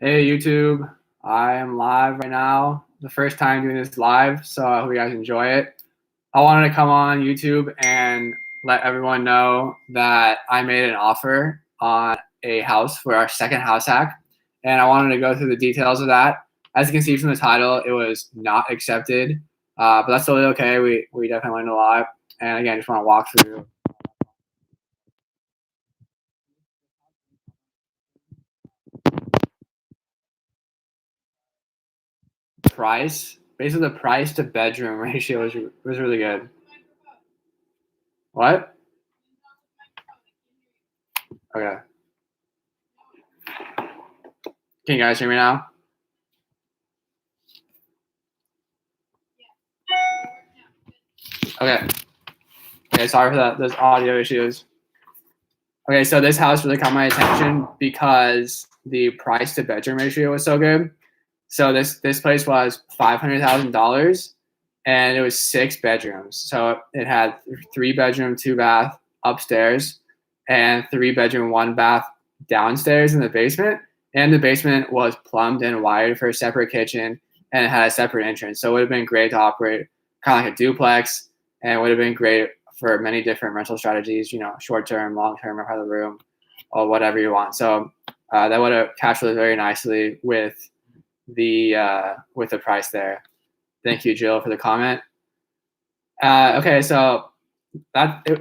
Hey YouTube, I am live right now. The first time doing this live, so I hope you guys enjoy it. I wanted to come on YouTube and let everyone know that I made an offer on a house for our second house hack, and I wanted to go through the details of that. As you can see from the title, it was not accepted, but that's totally okay. We definitely learned a lot, and again, I just want to walk through price. Basically, the price to bedroom ratio was really good. What? Okay. Can you guys hear me now? Okay. Okay, sorry for that. Those audio issues. Okay, so this house really caught my attention because the price to bedroom ratio was so good. So this place was $500,000, and it was 6 bedrooms. So it had 3 bedroom, 2 bath upstairs, and 3 bedroom, 1 bath downstairs in the basement. And the basement was plumbed and wired for a separate kitchen, and it had a separate entrance. So it would have been great to operate kind of like a duplex, and it would have been great for many different rental strategies. Short term, long term, or the room, or whatever you want. So that would have cashed very nicely with the price there. Thank you, Jill, for the comment. Okay, so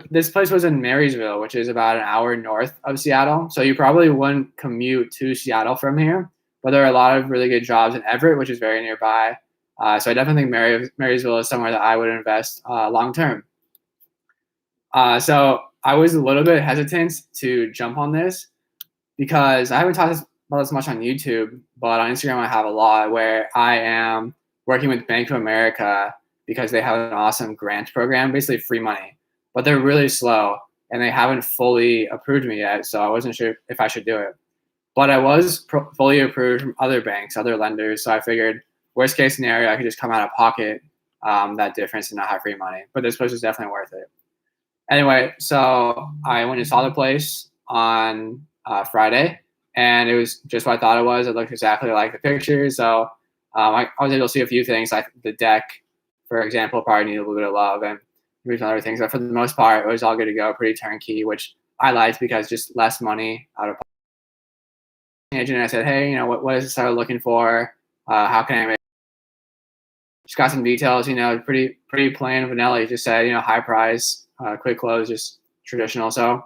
this place was in Marysville, which is about an hour north of Seattle. So you probably wouldn't commute to Seattle from here, but there are a lot of really good jobs in Everett, which is very nearby. So I definitely think Marysville is somewhere that I would invest long term. So I was a little bit hesitant to jump on this because I haven't talked about this much on YouTube, but on Instagram I have a lot where I am working with Bank of America because they have an awesome grant program, basically free money, but they're really slow and they haven't fully approved me yet, so I wasn't sure if I should do it. But I was fully approved from other banks, other lenders, so I figured worst case scenario I could just come out of pocket that difference and not have free money. But this place is definitely worth it. Anyway, so I went and saw the place on Friday, and it was just what I thought it was. It looked exactly like the pictures. So I was able to see a few things, like the deck, for example, probably needed a little bit of love, and maybe some other things. But for the most part, it was all good to go, pretty turnkey, which I liked because just less money out of agent. And I said, hey, what is this I was looking for? How can I make? Just got some details, pretty plain vanilla. He just said, high price, quick close, just traditional. So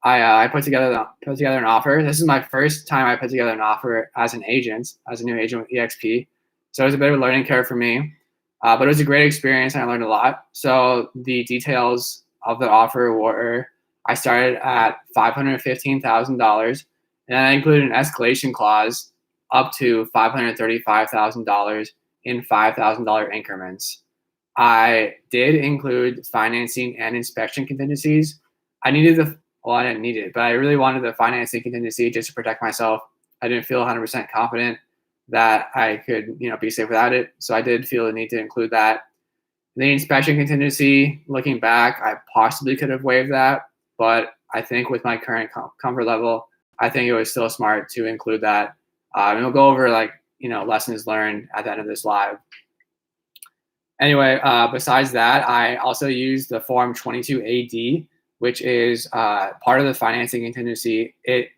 I put together an offer. This is my first time I put together an offer as an agent, as a new agent with EXP. So it was a bit of a learning curve for me, but it was a great experience and I learned a lot. So the details of the offer were: I started at $515,000, and I included an escalation clause up to $535,000 in $5,000 increments. I did include financing and inspection contingencies. I needed I didn't need it, but I really wanted the financing contingency just to protect myself. I didn't feel 100% confident that I could, be safe without it. So I did feel the need to include that. The inspection contingency, looking back, I possibly could have waived that, but I think with my current comfort level, I think it was still smart to include that. And we'll go over lessons learned at the end of this live. Anyway, besides that, I also used the Form 22AD, which is part of the financing contingency. It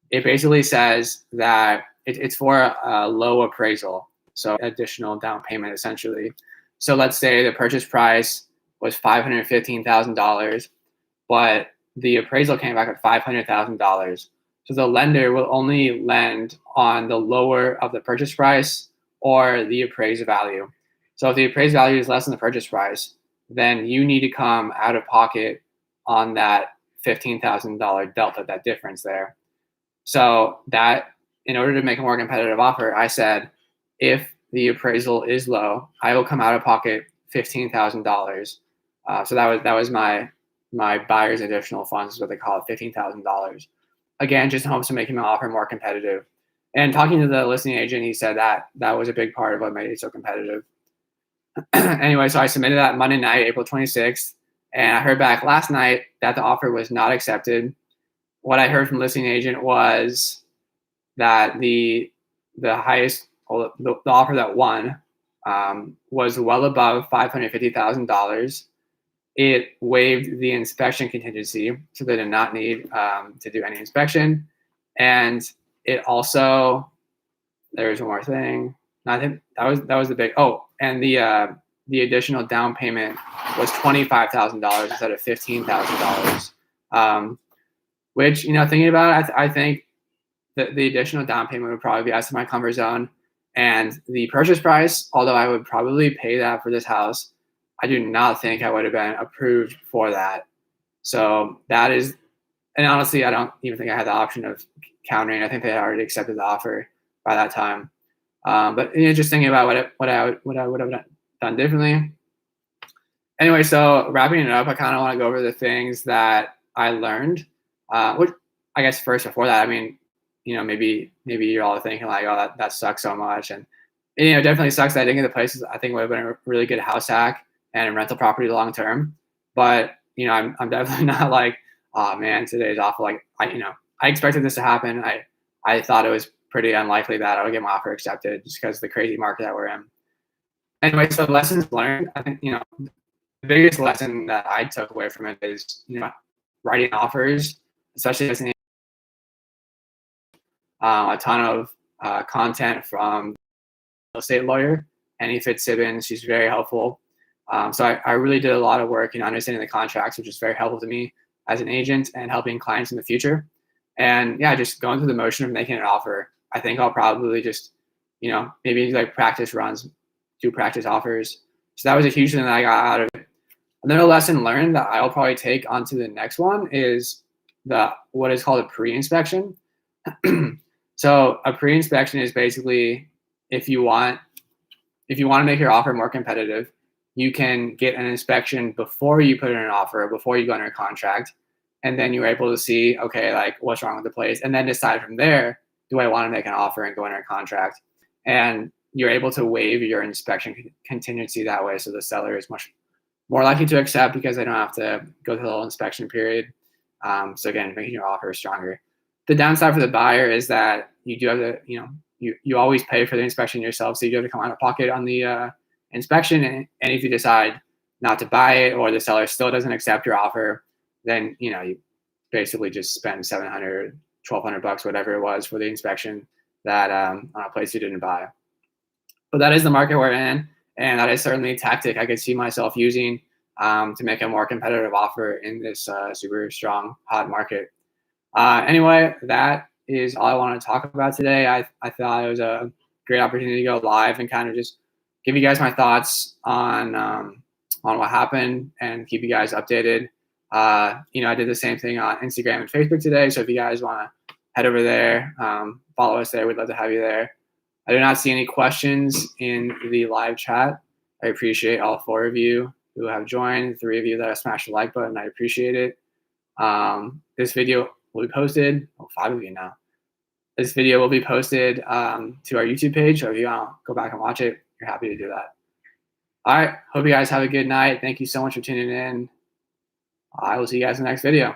basically says that it's for a low appraisal, so additional down payment essentially. So let's say the purchase price was $515,000, but the appraisal came back at $500,000. So the lender will only lend on the lower of the purchase price or the appraised value. So if the appraised value is less than the purchase price, then you need to come out of pocket on that $15,000 delta, that difference there. So that, in order to make a more competitive offer, I said, if the appraisal is low, I will come out of pocket $15,000. So that was my buyer's additional funds, is what they call it, $15,000. Again, just in hopes of making my offer more competitive. And talking to the listing agent, he said that was a big part of what made it so competitive. Anyway, so I submitted that Monday night, April 26th, and I heard back last night that the offer was not accepted. What I heard from the listing agent was that the the highest, well, the offer that won was well above $550,000. It waived the inspection contingency, so they did not need to do any inspection. And it also, there's one more thing. I think that was the big. Oh, and the additional down payment was $25,000 instead of $15,000. Which, thinking about it, I think that the additional down payment would probably be outside my comfort zone, and the purchase price, although I would probably pay that for this house, I do not think I would have been approved for that. So that is, and honestly, I don't even think I had the option of countering. I think they had already accepted the offer by that time. But just thinking about what I would have done differently. Anyway, so wrapping it up, I kind of want to go over the things that I learned. Which I guess first before that, I mean, maybe you're all thinking like, oh, that sucks so much, and it definitely sucks that I didn't get the places. I think would have been a really good house hack and rental property long term. But I'm definitely not like, oh man, today's awful. Like I expected this to happen. I thought it was pretty unlikely that I would get my offer accepted just because of the crazy market that we're in. Anyway, so lessons learned. I think the biggest lesson that I took away from it is writing offers, especially as a ton of content from a real estate lawyer, Annie Fitzsimmons. She's very helpful. So I really did a lot of work in understanding the contracts, which is very helpful to me as an agent and helping clients in the future. And yeah, just going through the motion of making an offer. I think I'll probably just, maybe like practice runs, do practice offers. So that was a huge thing that I got out of it. Another lesson learned that I'll probably take onto the next one is what is called a pre-inspection. So a pre-inspection is basically if you want to make your offer more competitive, you can get an inspection before you put in an offer, before you go under a contract, and then you're able to see, okay, like what's wrong with the place, and then decide from there, do I want to make an offer and go under a contract? And you're able to waive your inspection contingency that way, so the seller is much more likely to accept because they don't have to go through the whole inspection period. So again, making your offer stronger. The downside for the buyer is that you do have to, you always pay for the inspection yourself, so you do have to come out of pocket on the inspection. And if you decide not to buy it or the seller still doesn't accept your offer, then you basically just spend $700, $1,200, whatever it was for the inspection that on a place you didn't buy. But that is the market we're in, and that is certainly a tactic I could see myself using to make a more competitive offer in this super strong, hot market. Anyway, that is all I wanted to talk about today. I thought it was a great opportunity to go live and kind of just give you guys my thoughts on what happened and keep you guys updated. I did the same thing on Instagram and Facebook today. So if you guys want to head over there, follow us there. We'd love to have you there. I do not see any questions in the live chat. I appreciate all 4 of you who have joined, 3 of you that have smashed the like button. I appreciate it. This video will be posted. 5 of you now. This video will be posted to our YouTube page. So if you want to go back and watch it, you're happy to do that. All right. Hope you guys have a good night. Thank you so much for tuning in. I will see you guys in the next video.